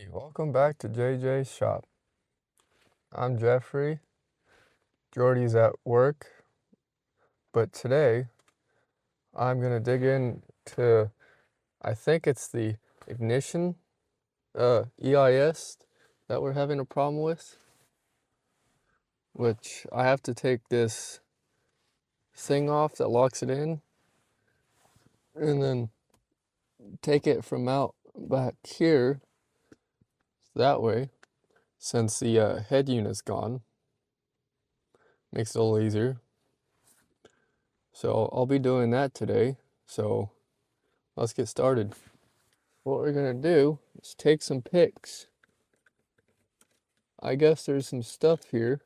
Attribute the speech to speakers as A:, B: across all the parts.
A: Hey, welcome back to JJ's Shop. I'm Jeffrey. Jordy's at work, but today I'm gonna dig into, I think it's the ignition EIS that we're having a problem with, which I have to take this thing off that locks it in and then take it from out back here that way, since the head unit's gone. Makes it a little easier. So I'll be doing that today. So let's get started. What we're gonna do is take some pics. I guess there's some stuff here.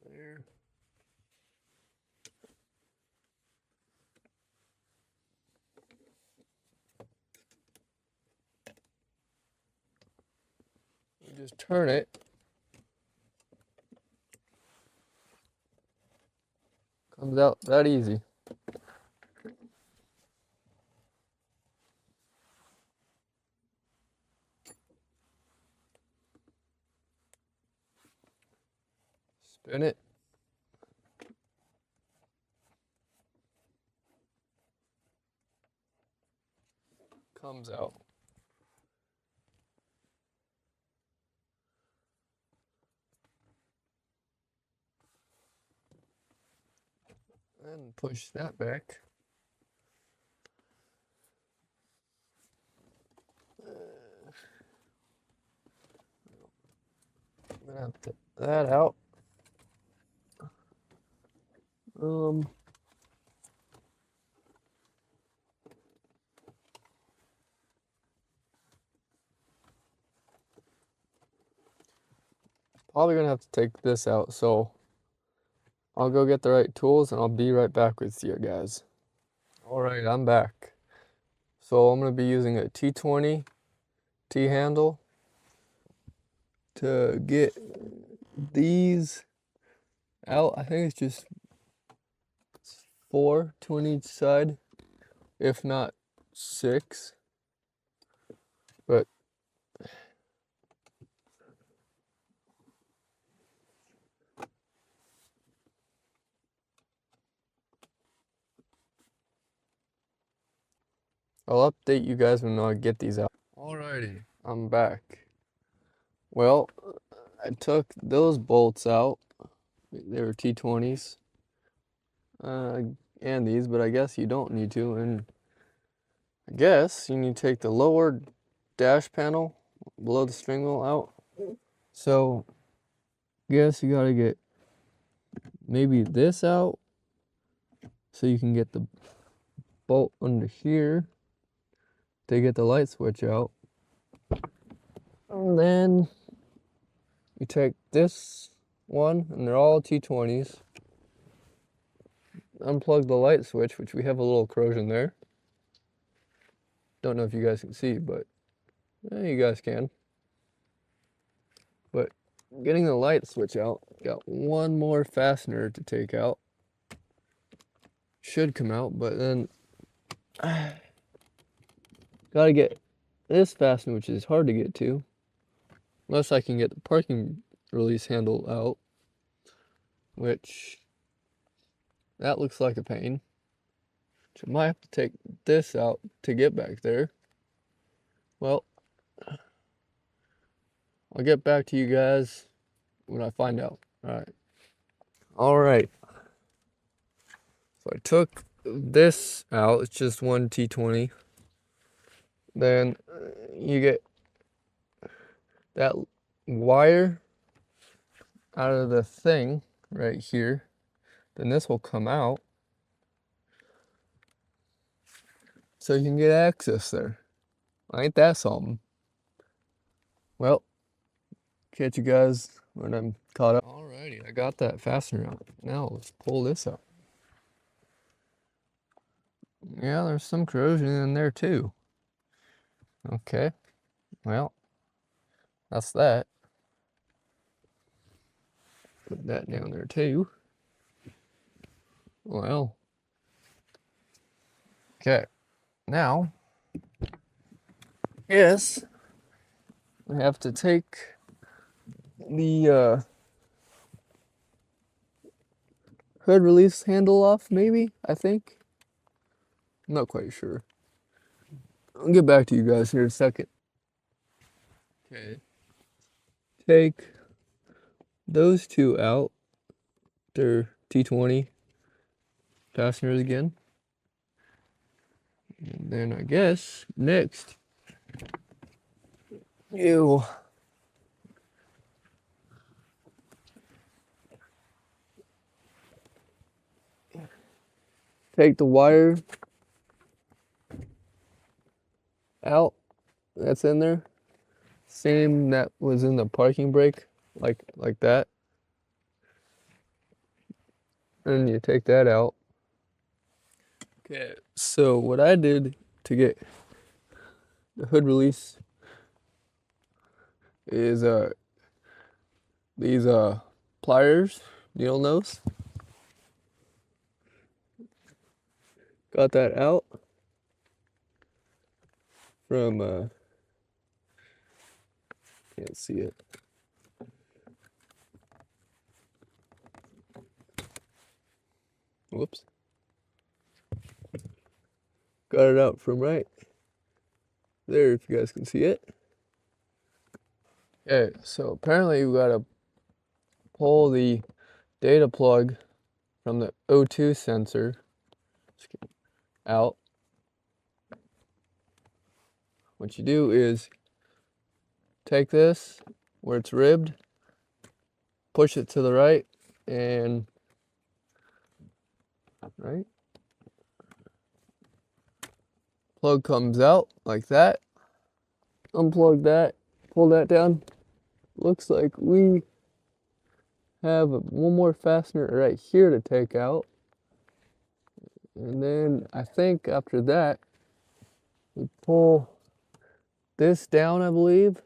A: There. You just turn it. Comes out that easy. Spin it. Comes out. And push that back. I'm gonna have to take that out. Probably gonna have to take this out, so I'll go get the right tools and I'll be right back with you guys. All right, I'm back. So I'm gonna be using a T20 T-handle to get these out. I think it's just 4, 2 on each side, if not 6. But I'll update you guys when I get these out. Alrighty, I'm back. Well, I took those bolts out. They were T20s. And these, but I guess you don't need to. And I guess you need to take the lower dash panel below the string wheel out. So, guess you gotta get maybe this out so you can get the bolt under here to get the light switch out. And then you take this one, and they're all T20s. Unplug the light switch, which we have a little corrosion there. Don't know if you guys can see, but you guys can. But getting the light switch out, got one more fastener to take out. Should come out, but then gotta get this fastener, which is hard to get to. Unless I can get the parking release handle out, which that looks like a pain. So I might have to take this out to get back there. Well, I'll get back to you guys when I find out. All right. So I took this out. It's just one T20. Then you get that wire out of the thing right here. Then this will come out, so you can get access there. Ain't that something? Well, catch you guys when I'm caught up. Alrighty, I got that fastener out. Now let's pull this out. Yeah, there's some corrosion in there too. Okay, well, that's that. Put that down there too. Well, okay. Now, yes, we have to take the hood release handle off, maybe, I think. I'm not quite sure. I'll get back to you guys here in a second. Okay. Take those two out. They're T20 fasteners again. And then I guess next, you take the wire out that's in there. Same that was in the parking brake, like that. And you take that out. Okay, so what I did to get the hood release is these pliers, needle nose. Got that out from can't see it. Whoops. Got it out from right there, if you guys can see it. Okay, so apparently we gotta pull the data plug from the O2 sensor out. What you do is take this where it's ribbed, push it to the right, and right, plug comes out like that. Unplug that, pull that down. Looks like we have one more fastener right here to take out. And then I think after that, we pull this down, I believe.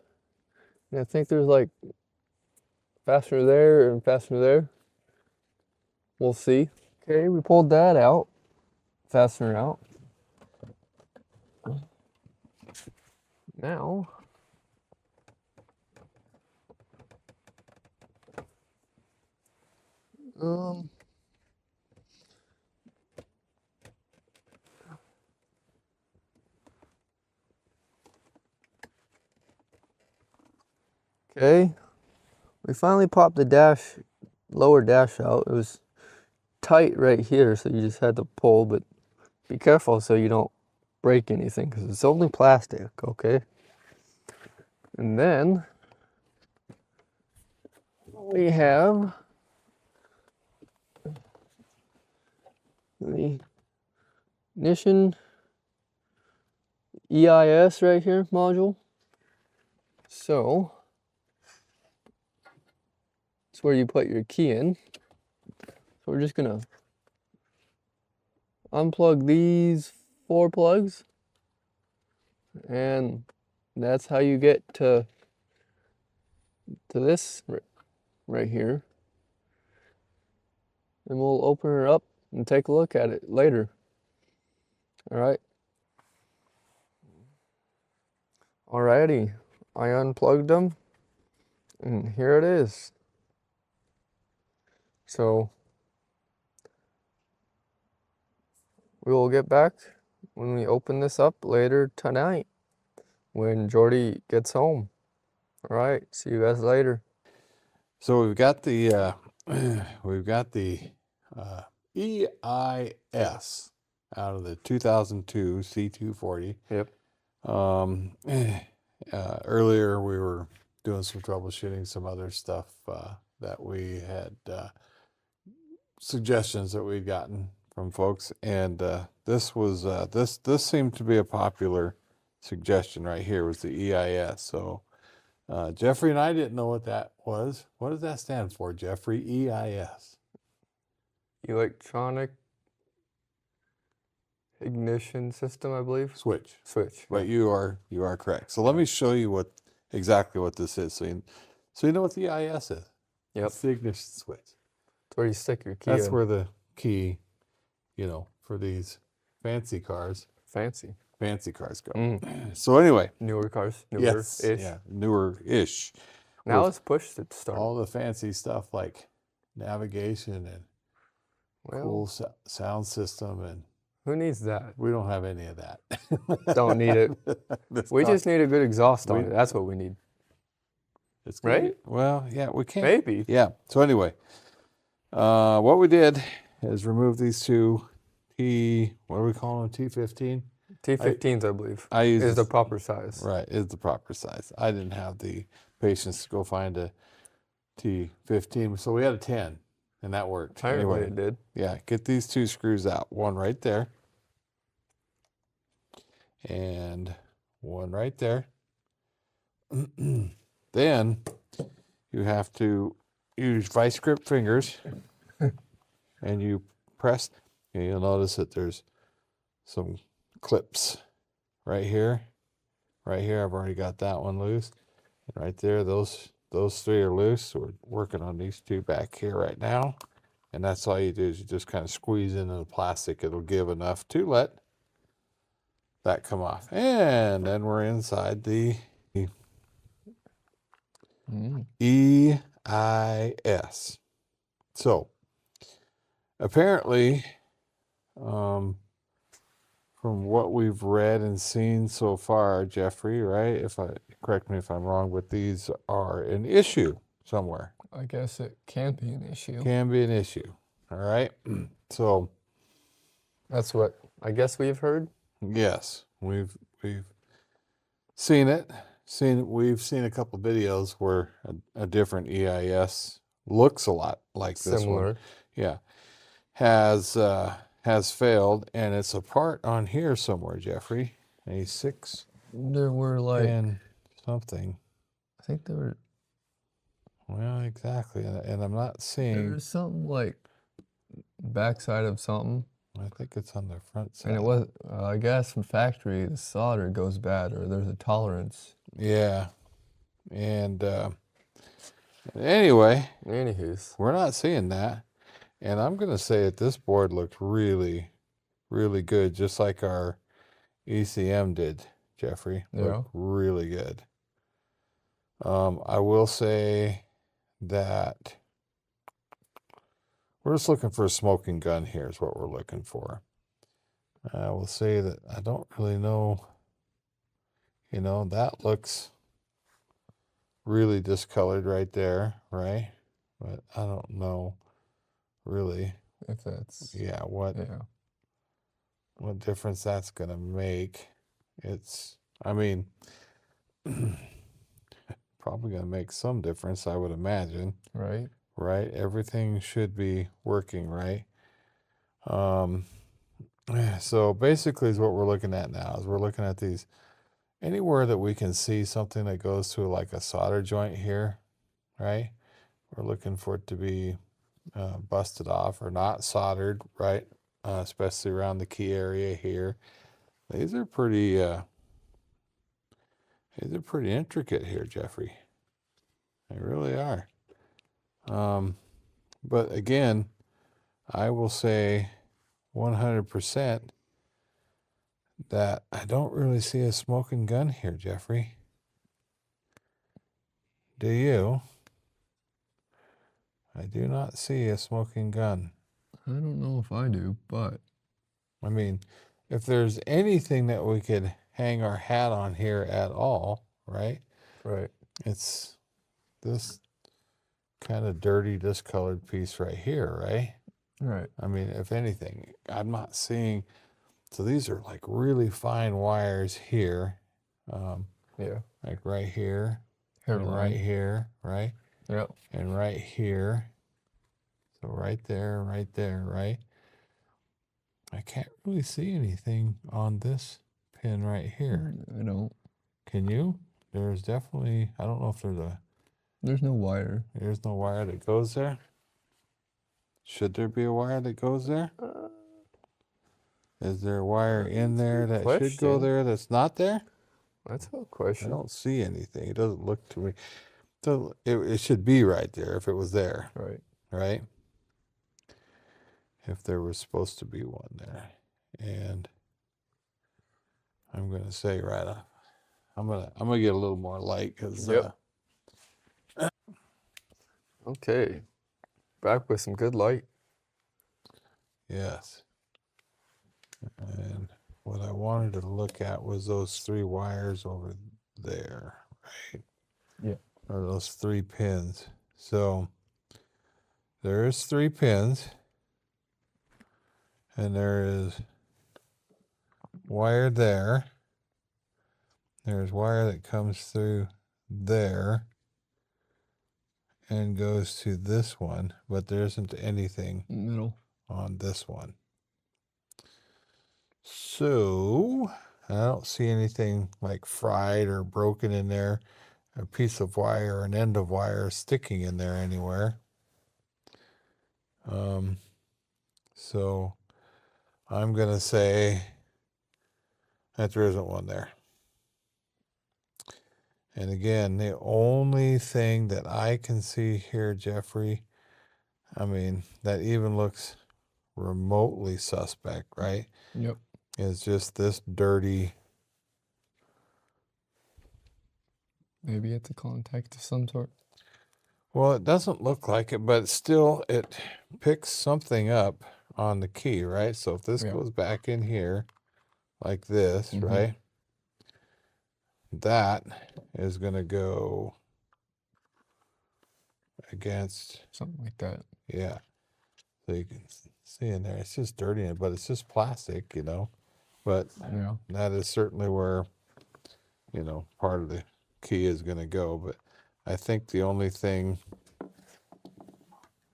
A: And I think there's like fastener there and fastener there. We'll see. Okay, we pulled that out, fastener out. Now, okay, we finally popped the lower dash out. It was tight right here, so you just had to pull, but be careful so you don't break anything because it's only plastic, okay? And then we have the ignition EIS right here module. So it's where you put your key in. So we're just gonna unplug these 4 plugs, and that's how you get to this right here. And we'll open her up and take a look at it later. All right. Alrighty, I unplugged them, and here it is. So we will get back when we open this up later tonight when Jordy gets home. All right, see you guys later.
B: So we've got the EIS out of the 2002 C240.
A: Yep.
B: Earlier we were doing some troubleshooting, some other stuff that we had suggestions that we'd gotten from folks, and this was this seemed to be a popular suggestion right here, was the EIS. So Jeffrey and I didn't know what that was. What does that stand for, Jeffrey? EIS.
A: Electronic ignition system, I believe.
B: Switch.
A: Switch.
B: But you are correct. So let me show you exactly what this is. So you know what the EIS is.
A: Yep.
B: It's the ignition switch.
A: It's where you stick your key
B: That's
A: in.
B: where the key you know, for these fancy cars.
A: Fancy.
B: Fancy cars go.
A: Mm.
B: So anyway,
A: Newer cars.
B: yes,
A: Newer-ish.
B: yeah, newer-ish.
A: Now
B: with
A: let's push to start.
B: all the fancy stuff like navigation and cool
A: Well,
B: sound system, and
A: who needs that?
B: we don't have any of that.
A: Don't need it.
B: This
A: We
B: car-
A: just need a good exhaust on
B: we-
A: it. That's what we need.
B: It's gonna be-
A: Right?
B: well, yeah, we can't.
A: Maybe.
B: Yeah. So anyway, what we did is remove these two what do we call them? T15.
A: T15s, I believe,
B: I use
A: is the
B: this-
A: proper size.
B: Right, is the proper size. I didn't have the patience to go find a T15, so we had a 10, and that worked.
A: Apparently
B: Anyway,
A: it did.
B: yeah, get these two screws out. One right there, and one right there. Then you have to use vice grip fingers, and you press. And you'll notice that there's some clips right here. Right here, I've already got that one loose. And right there, those three are loose. So we're working on these two back here right now. And that's all you do is you just kind of squeeze into the plastic. It'll give enough to let that come off. And then we're inside the EIS. So apparently, from what we've read and seen so far, Jeffrey, right? Correct me if I'm wrong, but these are an issue somewhere.
A: I guess it can be an issue.
B: Can be an issue. All right. So
A: That's what I guess we've heard.
B: yes, we've seen it. We've seen a couple of videos where a different EIS looks a lot like this one.
A: Similar.
B: Yeah. Has failed, and it's a part on here somewhere, Jeffrey. A 6
A: There were like,
B: and something.
A: I think there were,
B: Well, exactly, and I'm not
A: there
B: seeing.
A: was something like backside of something.
B: I think it's on the front side.
A: And it was, I guess from factory, the solder goes bad or there's a tolerance.
B: Yeah, and anyway,
A: Anywho's.
B: we're not seeing that, and I'm gonna say that this board looked really, really good, just like our ECM did, Jeffrey. Looked really good. I will say that we're just looking for a smoking gun here is what we're looking for. I will say that I don't really know, that looks really discolored right there, right? But I don't know really,
A: If that's,
B: yeah, what difference that's gonna make. I mean, probably gonna make some difference, I would imagine.
A: right?
B: Right? Everything should be working, right? So basically is what we're looking at now is we're looking at these anywhere that we can see something that goes to like a solder joint here, right? We're looking for it to be busted off or not soldered, right? Especially around the key area here. These are pretty intricate here, Jeffrey. They really are. But again, I will say 100% that I don't really see a smoking gun here, Jeffrey. Do you? I do not see a smoking gun.
A: I don't know if I do, but
B: I mean, if there's anything that we could hang our hat on here at all, right?
A: right.
B: It's this kind of dirty, discolored piece right here, right?
A: Right.
B: I mean, if anything, I'm not seeing. So these are like really fine wires here,
A: Yeah.
B: like right here, and
A: Hairline.
B: right here, right,
A: Yep.
B: and right here. So right there, right. I can't really see anything on this pin right here.
A: I don't.
B: Can you? There's definitely. I don't know if
A: There's no wire.
B: there's no wire that goes there. Should there be a wire that goes there? Is there a wire in there that should go
A: question.
B: there that's not there?
A: That's a
B: I
A: question.
B: don't see anything. It doesn't look to me. So it should be right there if it was there,
A: Right.
B: right? if there was supposed to be one there. And I'm going to say right off, I'm gonna get a little more light because
A: Yep. Okay. Back with some good light.
B: yes. And what I wanted to look at was those 3 wires over there, right?
A: Yeah.
B: Or those 3 pins. So there's 3 pins, and there is wire there. There's wire that comes through there and goes to this one, but there isn't anything
A: Middle.
B: on this one. So I don't see anything like fried or broken in there. A piece of wire, an end of wire sticking in there anywhere. So I'm going to say that there isn't one there. And again, the only thing that I can see here, Jeffrey, I mean, that even looks remotely suspect, right?
A: Yep.
B: Is just this dirty.
A: Maybe it's a contact of some sort.
B: Well, it doesn't look like it, but still it picks something up on the key, right? So if this goes back in here like this, right? That is going to go against
A: something like that.
B: Yeah. So you can see in there, it's just dirty, but it's just plastic, you know. But
A: Yeah.
B: that is certainly where, you know, part of the key is going to go. But I think the only thing,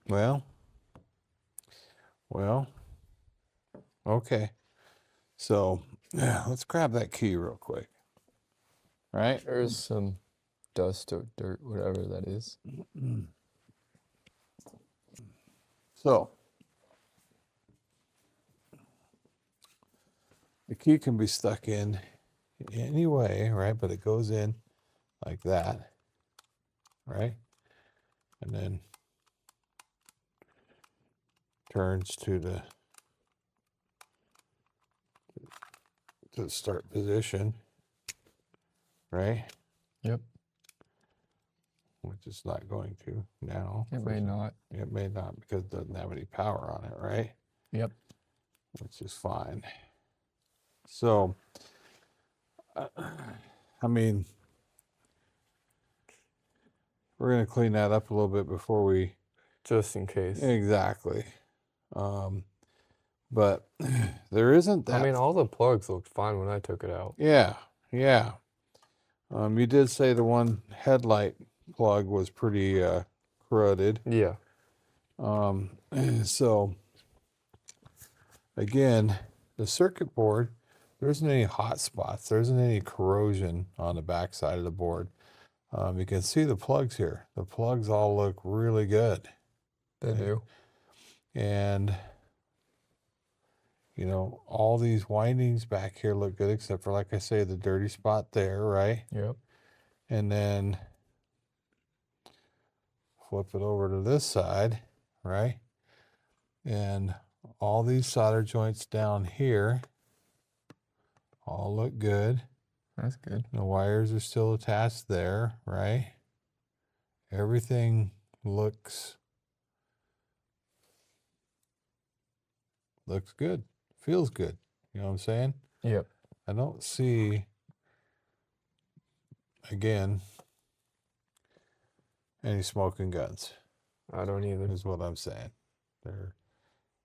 B: well, okay. So yeah, let's grab that key real quick. Right?
A: There's some dust or dirt, whatever that is.
B: So the key can be stuck in any way, right? But it goes in like that, right? And then turns to the start position, right?
A: Yep.
B: Which it's not going to now.
A: It may not.
B: It may not because it doesn't have any power on it, right?
A: Yep.
B: Which is fine. So, I mean, we're going to clean that up a little bit before we...
A: Just in case.
B: Exactly. But there isn't that...
A: I mean, all the plugs looked fine when I took it out.
B: Yeah, yeah. You did say the one headlight plug was pretty corroded.
A: Yeah.
B: So, again, the circuit board, there isn't any hot spots. There isn't any corrosion on the back side of the board. You can see the plugs here. The plugs all look really good.
A: They do.
B: And, you know, all these windings back here look good, except for, like I say, the dirty spot there, right?
A: Yep.
B: And then flip it over to this side, right? And all these solder joints down here all look good.
A: That's good.
B: The wires are still attached there, right? Everything looks good, feels good. You know what I'm saying?
A: Yep.
B: I don't see, again, any smoking guns.
A: I don't either.
B: Is what I'm saying.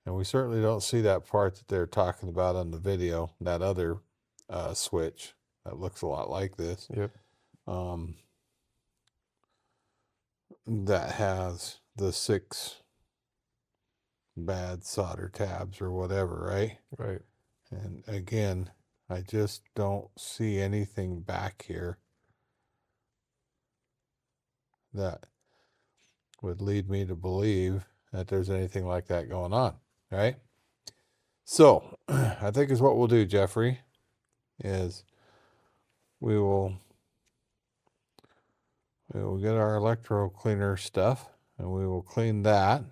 B: And we certainly don't see that part that they're talking about on the video, that other switch that looks a lot like this.
A: Yep.
B: That has the 6 bad solder tabs or whatever, right?
A: Right.
B: And again, I just don't see anything back here that would lead me to believe that there's anything like that going on, right? So I think is what we'll do, Jeffrey, is we will get our electro cleaner stuff and we will clean that.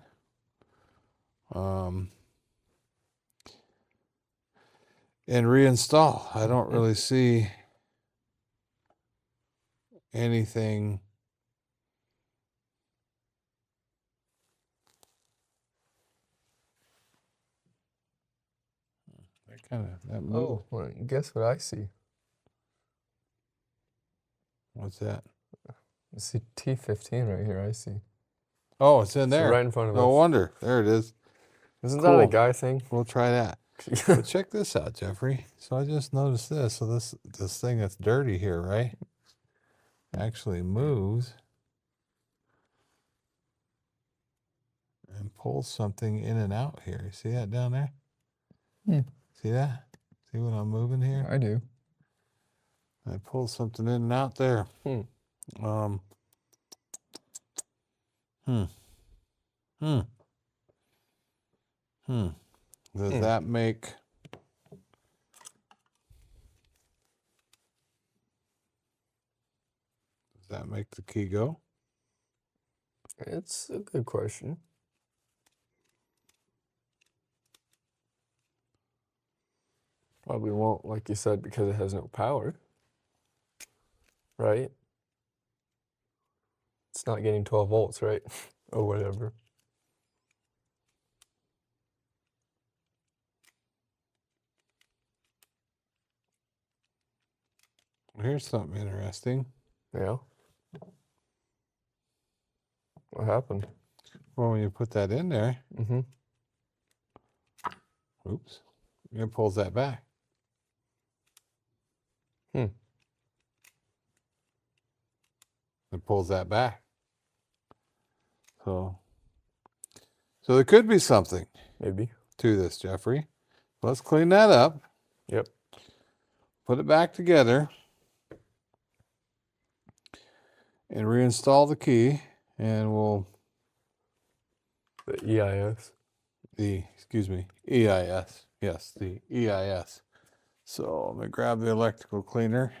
B: and reinstall. I don't really see anything. That move.
A: Oh, well, guess what I see?
B: What's that?
A: I see T15 right here. I see.
B: Oh, it's in there.
A: Right in front of
B: No
A: us.
B: wonder. There it is.
A: Isn't
B: Cool.
A: that a guy thing?
B: We'll try that. But check this out, Jeffrey. So I just noticed this. So this thing that's dirty here, right? Actually moves and pulls something in and out here. You see that down there?
A: Hmm.
B: See that? See what I'm moving here?
A: I do.
B: I pulled something in and out there.
A: Hmm.
B: Hmm. Does that make the key go?
A: It's a good question. Probably won't, like you said, because it has no power. Right? It's not getting 12 volts, right? Or whatever.
B: Here's something interesting.
A: Yeah. What happened?
B: Well, when you put that in there,
A: Mm-hmm.
B: oops, it pulls that back.
A: Hmm.
B: It pulls that back. So there could be something
A: Maybe.
B: to this, Jeffrey. Let's clean that up.
A: Yep.
B: Put it back together and reinstall the key, and we'll
A: The EIS.
B: EIS. Yes, the EIS. So let me grab the electrical cleaner.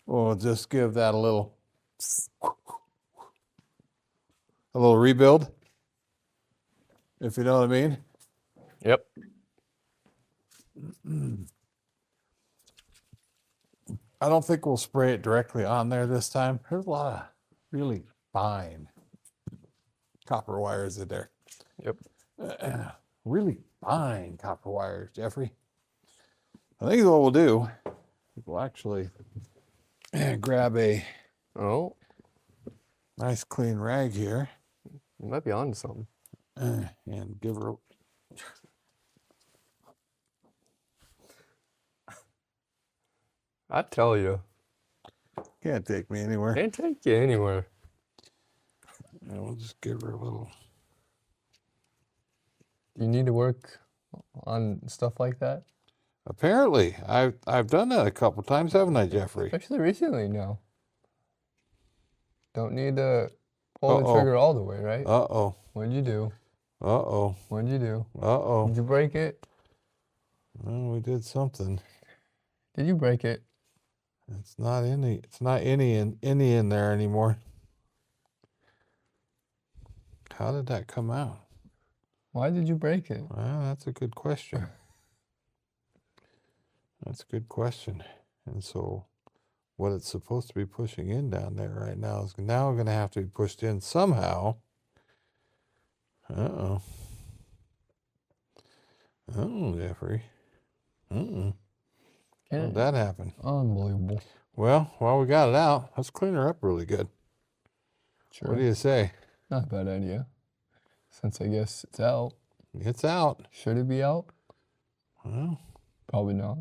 B: We'll just give that a little rebuild, if you know what I mean.
A: Yep.
B: I don't think we'll spray it directly on there this time. There's a lot of really fine copper wires in there.
A: Yep.
B: Really fine copper wires, Jeffrey. I think what we'll do is we'll actually grab a nice clean rag here
A: You might be onto something.
B: and give her.
A: I tell you.
B: Can't take me anywhere.
A: Can't take you anywhere.
B: And we'll just give her a little.
A: You need to work on stuff like that?
B: Apparently, I've done that a couple times, haven't I, Jeffrey?
A: Especially recently now. Don't need to pull the trigger all the way, right?
B: Uh-oh.
A: What'd you do?
B: Uh-oh.
A: What'd you do?
B: Uh-oh.
A: Did you break it?
B: Well, we did something.
A: Did you break it?
B: It's not any in there anymore. How did that come out?
A: Why did you break it?
B: Well, that's a good question. That's a good question. And so what it's supposed to be pushing in down there right now is now going to have to be pushed in somehow. Uh-oh. Oh, Jeffrey. How did that happen?
A: Unbelievable.
B: Well, while we got it out, let's clean her up really good.
A: Sure.
B: What do you say?
A: Not a bad idea. Since I guess it's out.
B: It's out.
A: Should it be out?
B: Well,
A: probably not.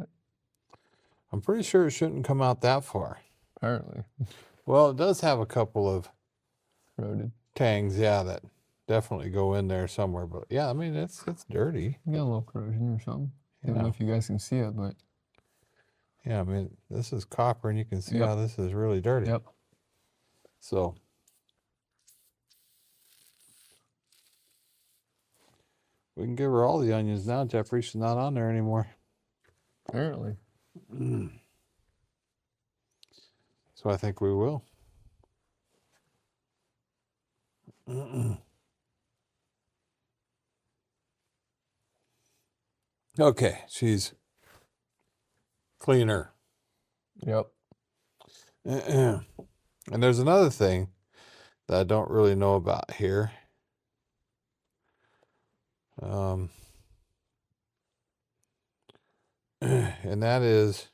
B: I'm pretty sure it shouldn't come out that far.
A: Apparently.
B: Well, it does have a couple of
A: corroded
B: tangs, yeah, that definitely go in there somewhere. But yeah, I mean, it's dirty.
A: You got a little corrosion or something. I don't
B: Yeah.
A: know if you guys can see it, but
B: Yeah, I mean, this is copper, and you can see how this is really dirty.
A: Yep.
B: So we can give her all the onions now, Jeffrey. She's not on there anymore.
A: Apparently.
B: So I think we will. Okay, she's cleaner.
A: Yep.
B: And there's another thing that I don't really know about here. And that is,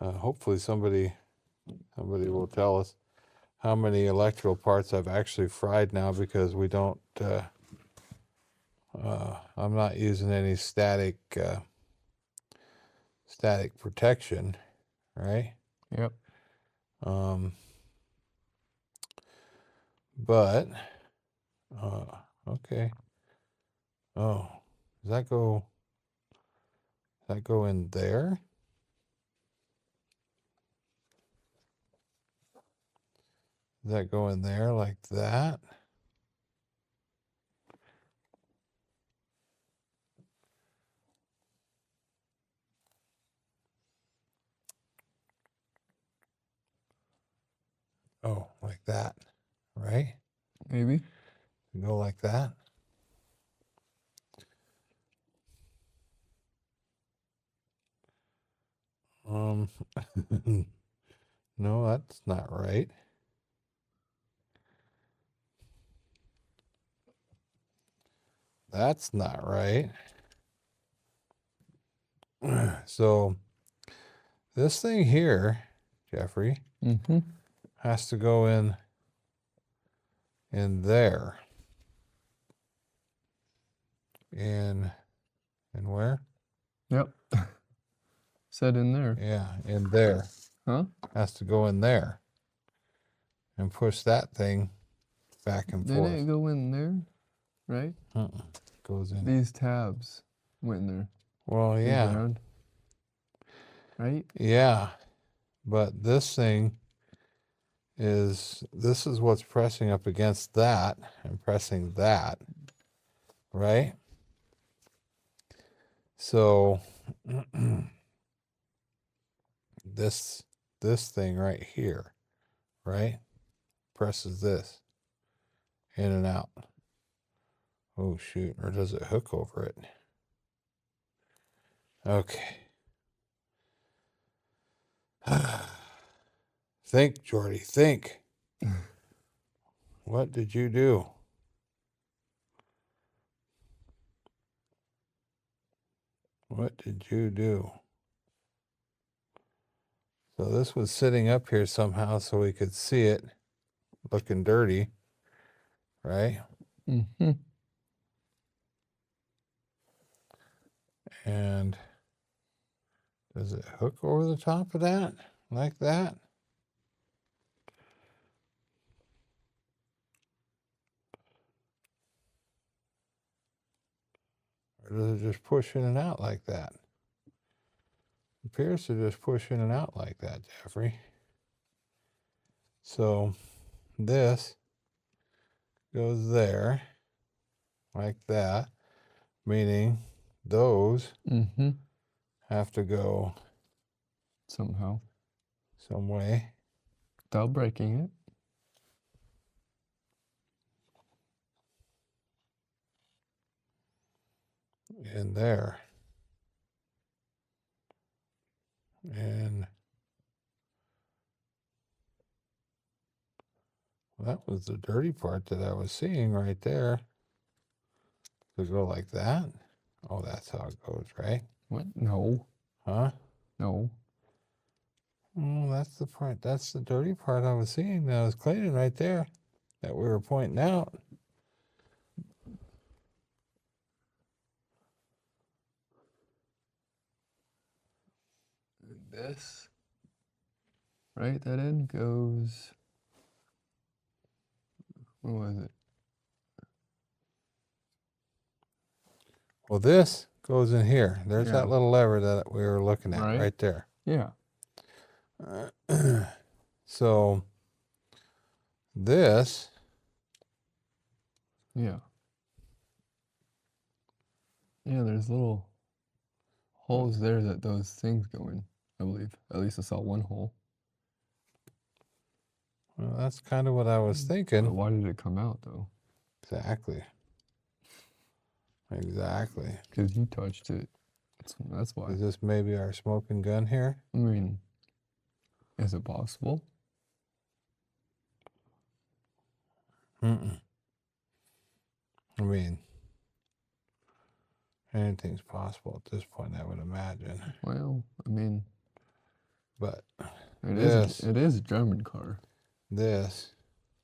B: hopefully somebody will tell us how many electrical parts I've actually fried now, because we don't, I'm not using any static protection, right?
A: Yep.
B: But, okay. Oh, does that go in there? Does that go in there like that? Oh, like that, right?
A: Maybe.
B: Go like that. No, that's not right. That's not right. So this thing here, Jeffrey, has to go in there. In where?
A: Yep. Said in there.
B: Yeah, in there.
A: Huh?
B: Has to go in there. And push that thing back and forth.
A: Didn't it go in there? Right?
B: Goes in.
A: These tabs went in there.
B: Well, yeah.
A: Ground. Right?
B: Yeah. But this thing is, this is what's pressing up against that and pressing that, right? So this thing right here, right, presses this in and out. Oh shoot, or does it hook over it? Okay. Think, Jordy, think. What did you do? What did you do? So this was sitting up here somehow so we could see it looking dirty, right? And does it hook over the top of that like that? Or does it just push in and out like that? It appears to just push in and out like that, Jeffrey. So this goes there like that, meaning those have to go
A: somehow,
B: some way
A: without breaking it.
B: In there. And that was the dirty part that I was seeing right there. To go like that. Oh, that's how it goes, right?
A: What? No.
B: Huh?
A: No.
B: Oh, that's the part. That's the dirty part I was seeing that I was cleaning right there that we were pointing out.
A: This, right? That end goes. What was it?
B: Well, this goes in here. There's
A: Yeah.
B: that little lever that we were looking at right there.
A: Yeah.
B: So this.
A: Yeah. Yeah, there's little holes there that those things go in, I believe. At least I saw one hole.
B: Well, that's kind of what I was thinking.
A: But why did it come out, though?
B: Exactly. Exactly.
A: Because you touched it. That's why.
B: Is this maybe our smoking gun here?
A: I mean, is it possible?
B: Mm-mm. I mean, anything's possible at this point, I would imagine.
A: Well, I mean,
B: But
A: it is a German car,
B: this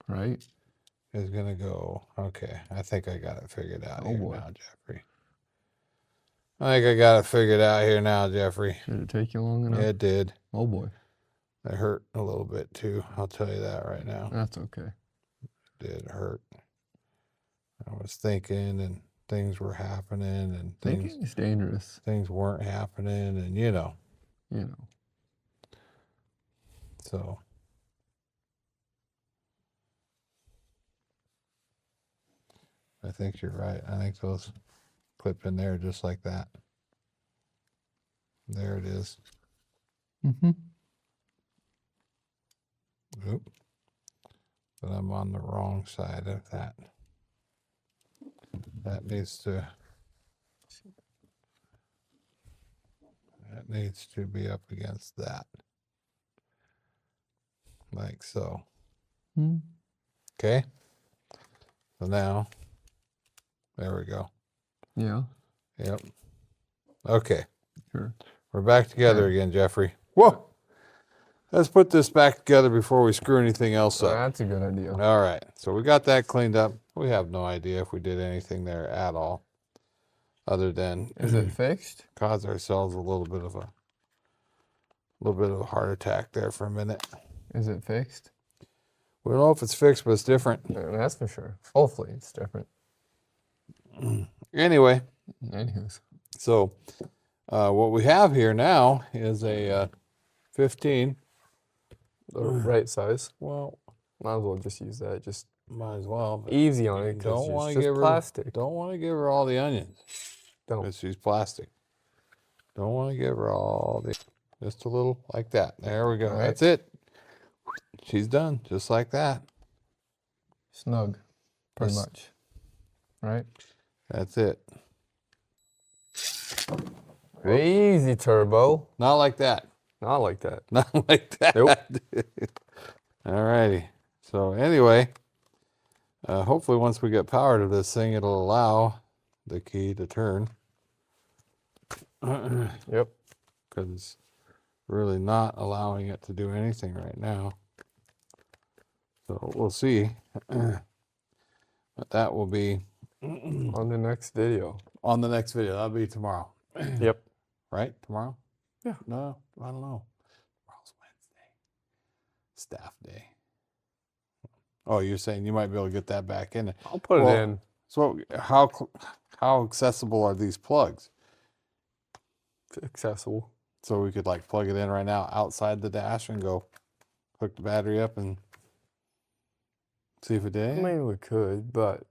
A: right?
B: is going to go. Okay, I think I got it figured out here now, Jeffrey. I think I got it figured out here now, Jeffrey.
A: Did it take you long enough?
B: It did.
A: Oh boy.
B: It hurt a little bit too. I'll tell you that right now.
A: That's okay.
B: It did hurt. I was thinking and things were happening and
A: Thinking is dangerous.
B: Things weren't happening and you know. So I think you're right. I think those clip in there just like that. There it is.
A: Mm-hmm.
B: Oop. But I'm on the wrong side of that. That needs to be up against that. Like so.
A: Mm-hmm.
B: Okay. So now, there we go.
A: Yeah.
B: Yep. Okay.
A: Sure.
B: We're back together again, Jeffrey. Whoa! Let's put this back together before we screw anything else up.
A: That's a good idea.
B: All right. So we got that cleaned up. We have no idea if we did anything there at all, other than
A: is it fixed?
B: Cause ourselves a little bit of a heart attack there for a minute.
A: Is it fixed?
B: We don't know if it's fixed, but it's different.
A: That's for sure. Hopefully, it's different.
B: Anyway.
A: Anyways.
B: So what we have here now is a 15.
A: The right size.
B: Well,
A: might as well just use that. Just
B: might as well.
A: Easy on it because it's just plastic.
B: Don't want to give her all the onions.
A: Don't.
B: Because she's plastic. Don't want to give her all the... Just a little like that. There we go. Right. That's it. She's done. Just like that.
A: Snug. Pretty much. Right?
B: That's it.
A: Easy, turbo.
B: Not like that.
A: Not like that.
B: Not like that.
A: Nope.
B: All righty. So anyway, hopefully once we get power to this thing, it'll allow the key to turn.
A: Yep.
B: Because it's really not allowing it to do anything right now. So we'll see. But that will be
A: on the next video.
B: On the next video. That'll be tomorrow.
A: Yep.
B: Right? Tomorrow?
A: Yeah.
B: No, I don't know. Tomorrow's Wednesday. Staff day. Oh, you're saying you might be able to get that back in.
A: I'll put it in.
B: So how accessible are these plugs?
A: Accessible.
B: So we could like plug it in right now outside the dash and go hook the battery up and see if it did.
A: I mean, we could, but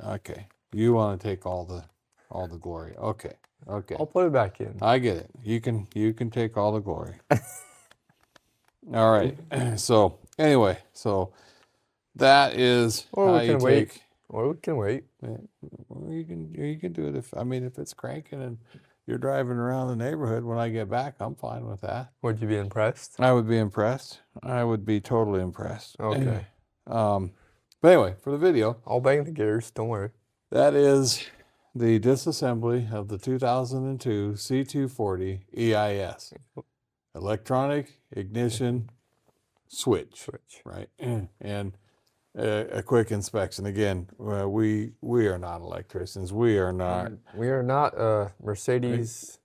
B: okay. You want to take all the glory. Okay. Okay.
A: I'll put it back in.
B: I get it. You can take all the glory. All right. So anyway, so that is
A: or
B: how
A: we can
B: you
A: wait.
B: take.
A: Or we can wait.
B: Well, you can do it if it's cranking and you're driving around the neighborhood. When I get back, I'm fine with that.
A: Would you be impressed?
B: I would be impressed. I would be totally impressed.
A: Okay.
B: But anyway, for the video,
A: I'll bang the gears. Don't worry.
B: That is the disassembly of the 2002 C240 EIS. Electronic ignition switch. Right? And a quick inspection. Again, we are not electricians. We are not
A: Mercedes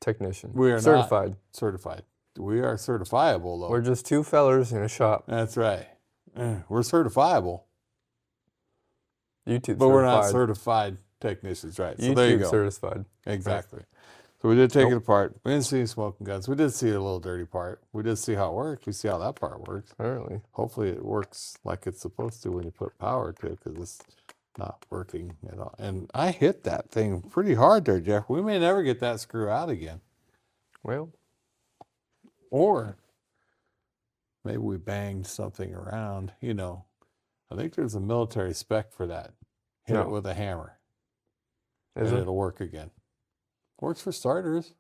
A: technician.
B: We are
A: certified.
B: Not certified. We are certifiable, though.
A: We're just two fellers in a shop.
B: That's right. We're certifiable.
A: YouTube
B: but certified. We're not certified technicians, right? So
A: YouTube
B: there you go.
A: certified.
B: Exactly. Right. So we did take it apart. We didn't see any smoking guns. We did see a little dirty part. We did see how it works. We see how that part works.
A: Apparently.
B: Hopefully it works like it's supposed to when you put power to it, because it's not working at all. And I hit that thing pretty hard there, Jeff. We may never get that screw out again.
A: Well.
B: Or maybe we banged something around, you know. I think there's a military spec for that hit it
A: No.
B: with a hammer,
A: Is
B: and
A: it?
B: it'll work again. Works for starters.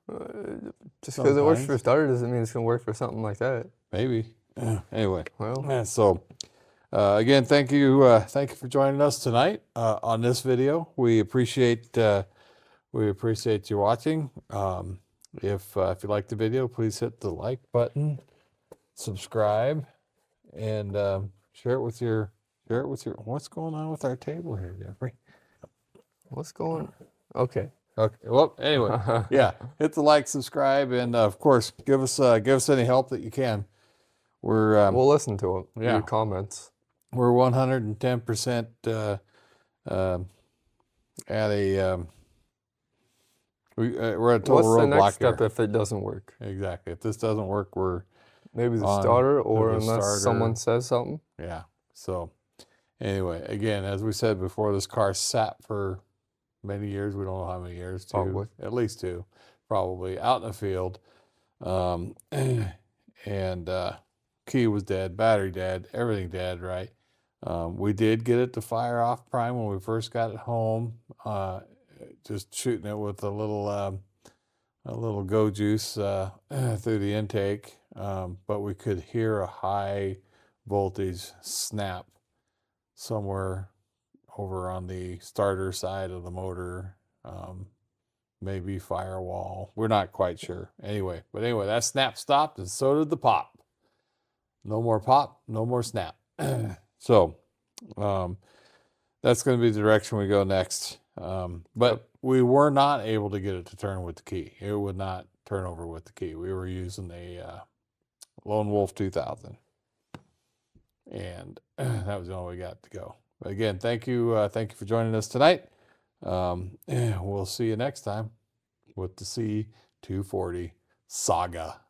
A: Just because it works for
B: Sometimes.
A: starters doesn't mean it's gonna work for something like that.
B: Maybe. Anyway,
A: Well,
B: so again, thank you for joining us tonight on this video. We appreciate you watching. If you like the video, please hit the like button, subscribe, and share it with your. What's going on with our table here, Jeffrey?
A: what's going? Okay.
B: Okay. Well, anyway, yeah. Hit the like, subscribe, and of course, give us any help that you can. We're
A: We'll listen to it.
B: yeah.
A: Your comments.
B: We're 110% at a we're at a total
A: What's the
B: roadblock
A: next step
B: here.
A: if it doesn't work?
B: Exactly. If this doesn't work, we're
A: Maybe the
B: on
A: starter, or
B: the
A: unless
B: starter.
A: someone says something.
B: Yeah. So anyway, again, as we said before, this car sat for many years. We don't know how many years.
A: Probably.
B: At least 2, probably, out in the field. And key was dead, battery dead, everything dead, right? We did get it to fire off prime when we first got it home, just shooting it with a little go juice through the intake, but we could hear a high voltage snap somewhere over on the starter side of the motor, maybe firewall. We're not quite sure. Anyway, that snap stopped, and so did the pop. No more pop, no more snap. So that's going to be the direction we go next. But we were not able to get it to turn with the key. It would not turn over with the key. We were using a Lone Wolf 2000, and that was the only way we got to go. But again, thank you for joining us tonight. We'll see you next time with the C240 saga.